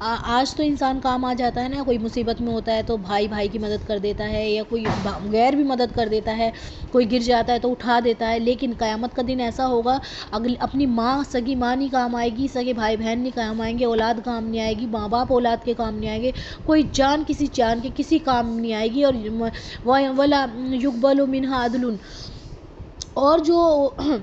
آج تو انسان کام آ جاتا ہے نا، کوئی مصیبت میں ہوتا ہے تو بھائی بھائی کی مدد کر دیتا ہے، یا کوئی غیر بھی مدد کر دیتا ہے، کوئی گر جاتا ہے تو اٹھا دیتا ہے. لیکن قیامت کا دن ایسا ہوگا، اپنی ماں، سگی ماں نہیں کام آئے گی، سگے بھائی بہن نہیں کام آئیں گے، اولاد کام نہیں آئے گی، ماں باپ اولاد کے کام نہیں آئیں گے، کوئی جان کسی جان کے کسی کام نہیں آئے گی. اور ولا یقبل منها عدل، اور جو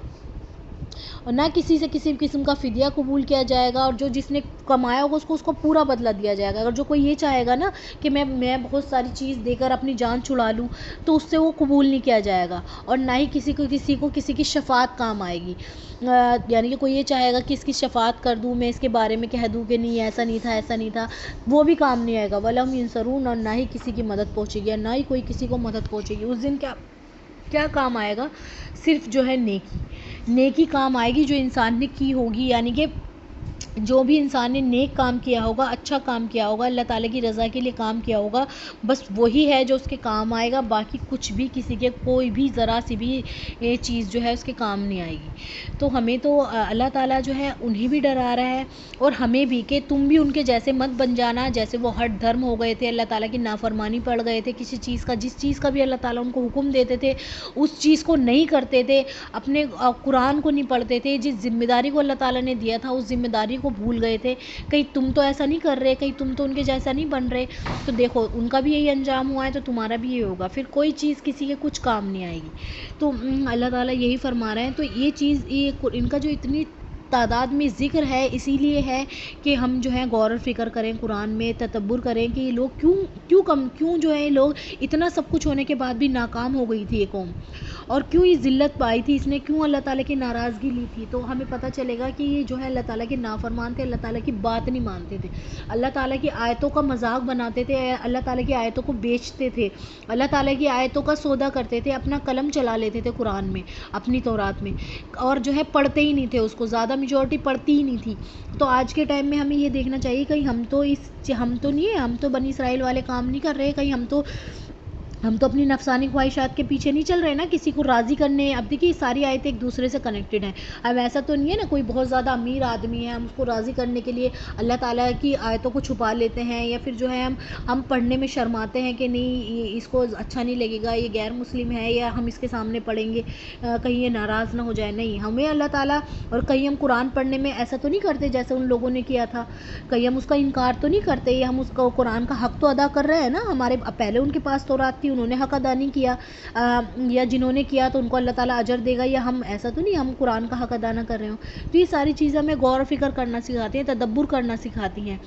نہ کسی سے کسی قسم کا فدیہ قبول کیا جائے گا، اور جو جس نے کمایا ہوگا اس کو پورا بدلہ دیا جائے گا. اگر جو کوئی یہ چاہے گا نا کہ میں بہت ساری چیز دے کر اپنی جان چھڑا لوں، تو اس سے وہ قبول نہیں کیا جائے گا، اور نہ ہی کسی کی شفاعت کام آئے گی. یعنی کہ کوئی یہ چاہے گا کہ اس کی شفاعت کر دوں، میں اس کے بارے میں کہہ دوں کہ نہیں ایسا نہیں تھا، ایسا نہیں تھا، وہ بھی کام نہیں آئے گا. وَلَهُمْ يُنصَرُونَ، اور نہ ہی کسی کی مدد پہنچے گی، اور نہ ہی کوئی کسی کو مدد پہنچے گی. اس دن کیا کام آئے گا؟ صرف جو ہے نیکی کام آئے گی جو انسان نے کی ہوگی. یعنی کہ جو بھی انسان نے نیک کام کیا ہوگا، اچھا کام کیا ہوگا، اللہ تعالیٰ کی رضا کے لیے کام کیا ہوگا، بس وہی ہے جو اس کے کام آئے گا. باقی کچھ بھی کسی کے کوئی بھی ذرا سی بھی یہ چیز جو ہے اس کے کام نہیں آئے گی. تو ہمیں تو اللہ تعالیٰ جو ہے انہیں بھی ڈرا رہا ہے، اور ہمیں بھی، کہ تم بھی ان کے جیسے مت بن جانا جیسے وہ ہٹ دھرم ہو گئے تھے، اللہ تعالیٰ کی نافرمانی پڑ گئے تھے کسی چیز کا. جس چیز کا بھی اللہ تعالیٰ ان کو حکم دیتے تھے اس چیز کو نہیں کرتے تھے، اپنے قرآن کو نہیں پڑھتے تھے، جس ذمہ داری کو اللہ تعالیٰ نے دیا تھا اس ذمہ داری کو بھول گئے تھے. کہیں تم تو ایسا نہیں کر رہے، کہیں تم تو ان کے جیسا نہیں بن رہے، تو دیکھو ان کا بھی یہی انجام ہوا ہے تو تمہارا بھی یہ ہوگا. پھر کوئی چیز کسی کے کچھ کام نہیں آئے گی. تو اللہ تعالیٰ یہی فرما رہے ہیں. تو یہ چیز ان کا جو اتنی تعداد میں ذکر ہے اسی لیے ہے کہ ہم جو ہے غور و فکر کریں، قرآن میں تدبر کریں کہ یہ لوگ کیوں جو ہے یہ لوگ اتنا سب کچھ ہونے کے بعد بھی ناکام ہو گئی تھی یہ قوم، اور کیوں یہ ذلت پائی تھی، اس نے کیوں اللہ تعالیٰ کی ناراضگی لی تھی. تو ہمیں پتہ چلے گا کہ یہ جو ہے اللہ تعالیٰ کے نافرمان تھے، اللہ تعالیٰ کی بات نہیں مانتے تھے، اللہ تعالیٰ کی آیتوں کا مذاق بناتے تھے، اللہ تعالیٰ کی آیتوں کو بیچتے تھے، اللہ تعالیٰ کی آیتوں کا سودا کرتے تھے، اپنا قلم چلا لیتے تھے قرآن میں، اپنی تورات میں، اور جو ہے پڑھتے ہی نہیں تھے اس کو، زیادہ میجورٹی پڑھتی ہی نہیں تھی. تو آج کے ٹائم میں ہمیں یہ دیکھنا چاہیے کہیں ہم تو نہیں ہیں، ہم تو بنی اسرائیل والے کام نہیں کر رہے، کہیں ہم تو اپنی نفسانی خواہشات کے پیچھے نہیں چل رہے نا کسی کو راضی کرنے. اب دیکھیے ساری آیتیں ایک دوسرے سے کنیکٹڈ ہیں. اب ایسا تو نہیں ہے نا کوئی بہت زیادہ امیر آدمی ہے، ہم اس کو راضی کرنے کے لیے اللہ تعالیٰ کی آیتوں کو چھپا لیتے ہیں، یا پھر جو ہے ہم پڑھنے میں شرماتے ہیں کہ نہیں اس کو اچھا نہیں لگے گا، یہ غیر مسلم ہے، یا ہم اس کے سامنے پڑھیں گے کہیں یہ ناراض نہ ہو جائے. نہیں، ہمیں اللہ تعالیٰ، اور کہیں ہم قرآن پڑھنے میں ایسا تو نہیں کرتے جیسے ان لوگوں نے کیا تھا، کہیں ہم اس کا انکار تو نہیں کرتے، یا ہم اس کو قرآن کا حق تو ادا کر رہے ہیں نا. ہمارے پہلے ان کے پاس تورات تھی، انہوں نے حق ادا نہیں کیا، یا جنہوں نے کیا تو ان کو اللہ تعالیٰ اجر دے گا، یا ہم ایسا تو نہیں ہم قرآن کا حق ادا نہ کر رہے ہوں. تو یہ ساری چیزیں ہمیں غور و فکر کرنا سکھاتی ہیں، تدبر کرنا سکھاتی ہیں.